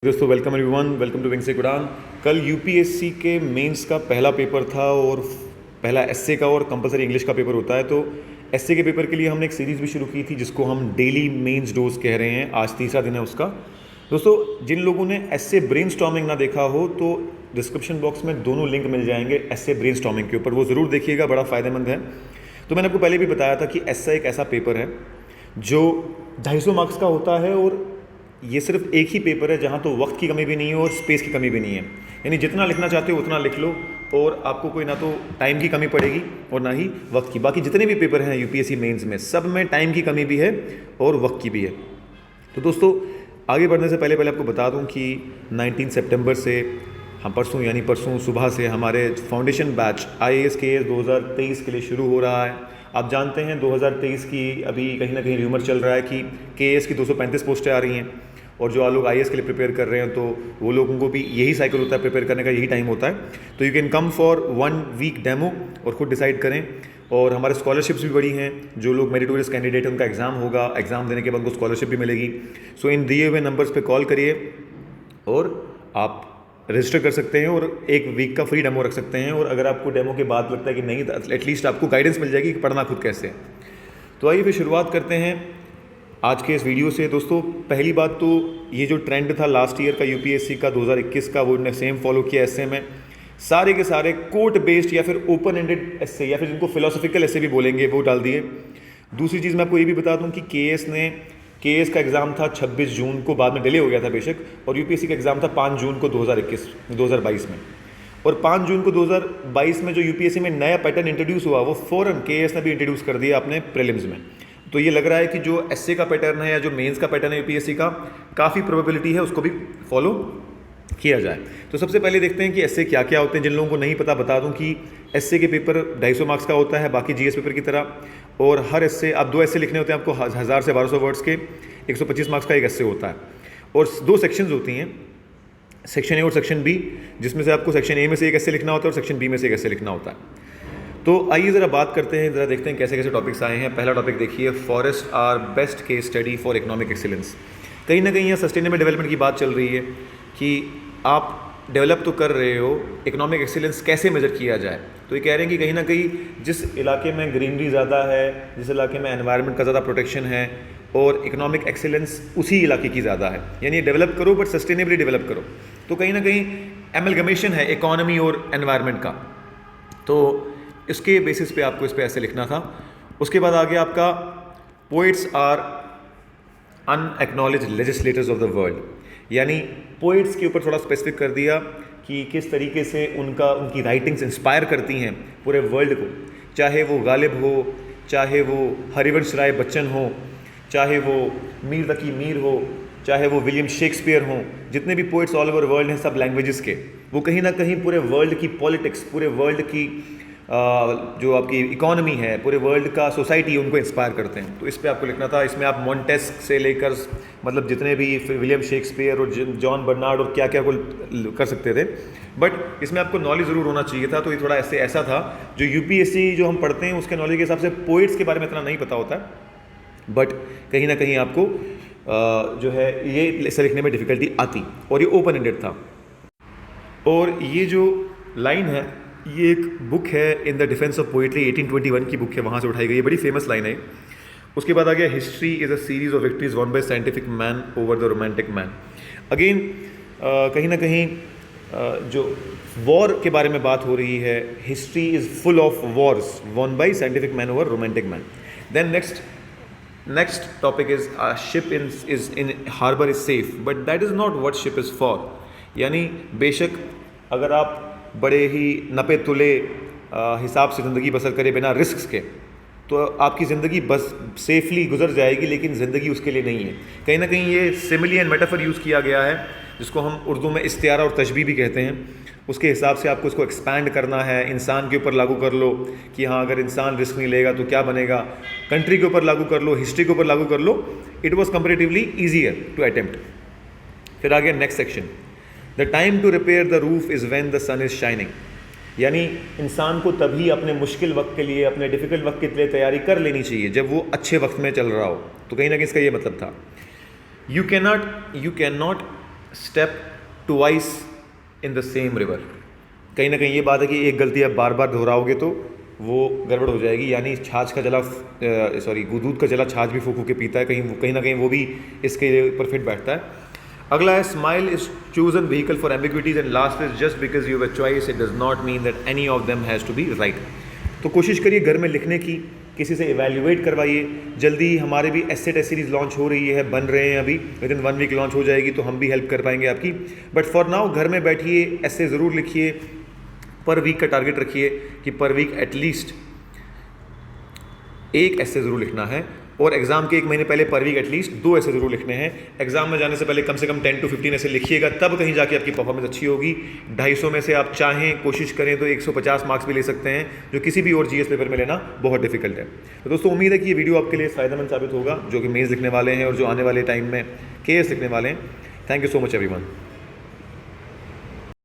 दोस्तों welcome everyone, welcome to Wings Udaan. कल UPSC के मेंस का पहला पेपर था और पहला एसए का और कंपलसरी इंग्लिश का पेपर होता है। तो एसए के पेपर के लिए हमने एक सीरीज़ भी शुरू की थी जिसको हम डेली मेंस डोज कह रहे हैं। आज तीसरा दिन है उसका। दोस्तों जिन लोगों ने एसए ब्रेनस्टॉर्मिंग ना देखा हो तो डिस्क्रिप्शन बॉक्स में दोनों लिंक मिल जाएंगे एसए ब्रेनस्टॉर्मिंग के ऊपर, वो ज़रूर देखिएगा, बड़ा फ़ायदेमंद है। तो मैंने आपको पहले भी बताया था कि एसए एक ऐसा पेपर है जो 250 मार्क्स का होता है और ये सिर्फ एक ही पेपर है जहाँ तो वक्त की कमी भी नहीं है और स्पेस की कमी भी नहीं है। यानी जितना लिखना चाहते हो उतना लिख लो और आपको कोई ना तो टाइम की कमी पड़ेगी और ना ही वक्त की। बाकी जितने भी पेपर हैं यूपीएससी मेंस में सब में टाइम की कमी भी है और वक्त की भी है। तो दोस्तों आगे बढ़ने से पहले आपको बता दूं कि 19 सितंबर से हम परसों सुबह से हमारे फाउंडेशन बैच IAS KS 2023 के लिए शुरू हो रहा है। आप जानते हैं 2023 की अभी कहीं ना कहीं र्यूमर चल रहा है कि KS की 235 पोस्टें आ रही हैं और जो लोग IAS के लिए प्रिपेयर कर रहे हैं तो वो लोगों को भी यही साइकिल होता है, प्रिपेयर करने का यही टाइम होता है। तो you can come for 1 week demo और खुद डिसाइड करें। और हमारे स्कॉलरशिप्स भी बड़ी हैं, जो लोग मेरिटोरियस कैंडिडेट हैं उनका एग्ज़ाम होगा, एग्ज़ाम देने के बाद उनको स्कॉलरशिप भी मिलेगी। सो इन दिए हुए नंबर्स पे कॉल करिए और आप रजिस्टर कर सकते हैं और एक वीक का फ्री डेमो रख सकते हैं। और अगर आपको डेमो के बाद लगता है कि नहीं, एटलीस्ट आपको गाइडेंस मिल जाएगी कि पढ़ना खुद कैसे है। तो आइए फिर शुरुआत करते हैं आज के इस वीडियो से। दोस्तों पहली बात तो ये जो ट्रेंड था लास्ट ईयर का यूपीएससी का 2021 का, वो ने सेम फॉलो किया एसए में। सारे के सारे कोट बेस्ड या फिर ओपन एंडेड एसए या फिर जिनको फिलोसॉफिकल एसए भी बोलेंगे वो डाल दिए। दूसरी चीज़ मैं आपको ये भी बता दूं कि केएस का एग्ज़ाम था 26 जून को, बाद में डिले हो गया था बेशक, और यूपीएससी का एग्ज़ाम था 5 जून को 2022 में। और 5 जून को 2022 में जो यूपीएससी में नया पैटर्न इंट्रोड्यूस हुआ वो फ़ौरन केएस ने भी इंट्रोड्यूस कर दिया अपने प्रीलिम्स में। तो ये लग रहा है कि जो एसए का पैटर्न है या जो मेंस का पैटर्न है यूपीएससी का, काफ़ी प्रोबेबिलिटी है उसको भी फॉलो किया जाए। तो सबसे पहले देखते हैं कि एसए क्या क्या होते हैं। जिन लोगों को नहीं पता बता दूं कि एसए के पेपर 250 मार्क्स का होता है, बाकी जीएस पेपर की तरह। और हर एसए आप 2 एसए लिखने होते हैं आपको 1000 से 1200 वर्ड्स के, 125 मार्क्स का एक एसए होता है। और 2 सेक्शंस होती हैं, सेक्शन ए और सेक्शन बी, जिसमें से आपको सेक्शन ए में से एक एसए लिखना होता है और सेक्शन बी में से एक एसए लिखना होता है। तो आइए ज़रा बात करते हैं, ज़रा देखते हैं कैसे कैसे टॉपिक्स आए हैं। पहला टॉपिक देखिए, forests are best case study for economic excellence. कहीं ना कहीं यहाँ सस्टेनेबल डेवलपमेंट की बात चल रही है कि आप डेवलप तो कर रहे हो, इकोनॉमिक एक्सीलेंस कैसे मेजर किया जाए। तो ये कह रहे हैं कि कहीं ना कहीं जिस इलाके में ग्रीनरी ज़्यादा है, जिस इलाके में एनवायरनमेंट का ज़्यादा प्रोटेक्शन है और इकोनॉमिक एक्सीलेंस उसी इलाके की ज़्यादा है, यानी डेवलप करो बट सस्टेनेबली डेवलप करो। तो कहीं ना कहीं एमलगमेशन है इकोनॉमी और एनवायरनमेंट का, तो इसके बेसिस पे आपको इस पे ऐसे लिखना था। उसके बाद आगे आपका poets are unacknowledged legislators of the world, यानी पोइट्स के ऊपर थोड़ा स्पेसिफिक कर दिया कि किस तरीके से उनकी राइटिंग्स इंस्पायर करती हैं पूरे वर्ल्ड को, चाहे वो गालिब हो, चाहे वो हरिवंश राय बच्चन हो, चाहे वो मीर तकी मीर हो, चाहे वो विलियम शेक्सपियर हों, जितने भी पोइट्स ऑल ओवर वर्ल्ड हैं सब लैंग्वेजेस के, वो कहीं ना कहीं पूरे वर्ल्ड की पॉलिटिक्स, पूरे वर्ल्ड की जो आपकी इकोनॉमी है, पूरे वर्ल्ड का सोसाइटी उनको इंस्पायर करते हैं। तो इस पे आपको लिखना था। इसमें आप मॉन्टेस्क से लेकर मतलब जितने भी विलियम शेक्सपियर और जॉन बर्नार्ड और क्या क्या को कर सकते थे, बट इसमें आपको नॉलेज ज़रूर होना चाहिए था। तो ये थोड़ा ऐसा था, जो यूपीएससी जो हम पढ़ते हैं उसके नॉलेज के हिसाब से पोइट्स के बारे में इतना नहीं पता होता है, बट कहीं ना कहीं आपको जो है ये ऐसे लिखने में डिफ़िकल्टी आती। और ये ओपन एंडेड था। और ये जो लाइन है ये एक बुक है, in the defence of poetry, 1821 की बुक है, वहाँ से उठाई गई है, बड़ी फेमस लाइन है। उसके बाद आ गया, history is a series of victories one by scientific man over the romantic man. Again कहीं ना कहीं जो वॉर के बारे में बात हो रही है, history is full of wars won by scientific man over romantic man. Then next topic is ship in harbour is safe but that is not what ship is for. यानी बेशक अगर आप बड़े ही नपे तुले हिसाब से ज़िंदगी बसर करें बिना रिस्क के, तो आपकी ज़िंदगी बस सेफली गुजर जाएगी, लेकिन ज़िंदगी उसके लिए नहीं है। कहीं ना कहीं ये सिमिली एंड मेटाफर यूज़ किया गया है, जिसको हम उर्दू में इस्तियारा और तशबीह भी कहते हैं। उसके हिसाब से आपको इसको एक्सपैंड करना है, इंसान के ऊपर लागू कर लो कि हाँ अगर इंसान रिस्क नहीं लेगा तो क्या बनेगा, कंट्री के ऊपर लागू कर लो, हिस्ट्री के ऊपर लागू कर लो। It was comparatively easier to attempt. फिर आगे next section, the time to repair the roof is when the sun is shining. यानी इंसान को तभी अपने मुश्किल वक्त के लिए, अपने डिफ़िकल्ट वक्त के लिए तैयारी कर लेनी चाहिए जब वो अच्छे वक्त में चल रहा हो। तो कहीं ना कहीं इसका ये मतलब था, you can not step twice in the same river. कहीं ना कहीं ये बात है कि एक गलती आप बार बार दोहराओगे तो वो गड़बड़ हो जाएगी, यानी छाछ का जला दूध का जला छाछ भी फूक फूक के पीता है, कहीं ना कहीं वो भी इसके ऊपर फिट बैठता है। अगला है smile is chosen vehicle for ambiguities, and last is just because you have a choice it does not mean that any of them has to be right. तो कोशिश करिए घर में लिखने की, किसी से इवैल्यूएट करवाइए। जल्दी हमारे भी एस्से टेस्ट सीरीज़ लॉन्च हो रही है, बन रहे हैं, अभी विद इन 1 वीक लॉन्च हो जाएगी, तो हम भी हेल्प कर पाएंगे आपकी। बट फॉर नाउ घर में बैठिए, एस्से ज़रूर लिखिए, पर वीक का टारगेट रखिए कि पर वीक एटलीस्ट एक ऐसे ज़रूर लिखना है, और एग्जाम के 1 महीने पहले पर वीक एटलीस्ट 2 ऐसे ज़रूर लिखने हैं। एग्जाम में जाने से पहले कम से कम 10 to 15 ऐसे लिखिएगा, तब कहीं जाके आपकी परफॉर्मेंस अच्छी होगी। 250 में से आप चाहें कोशिश करें तो 150 मार्क्स भी ले सकते हैं, जो किसी भी और जीएस पेपर में लेना बहुत डिफिकल्ट है। तो दोस्तों उम्मीद है कि ये वीडियो आपके लिए फ़ायदेमंद साबित होगा, जो कि मेंस लिखने वाले हैं और जो आने वाले टाइम में केएस लिखने वाले हैं। Thank you so much everyone.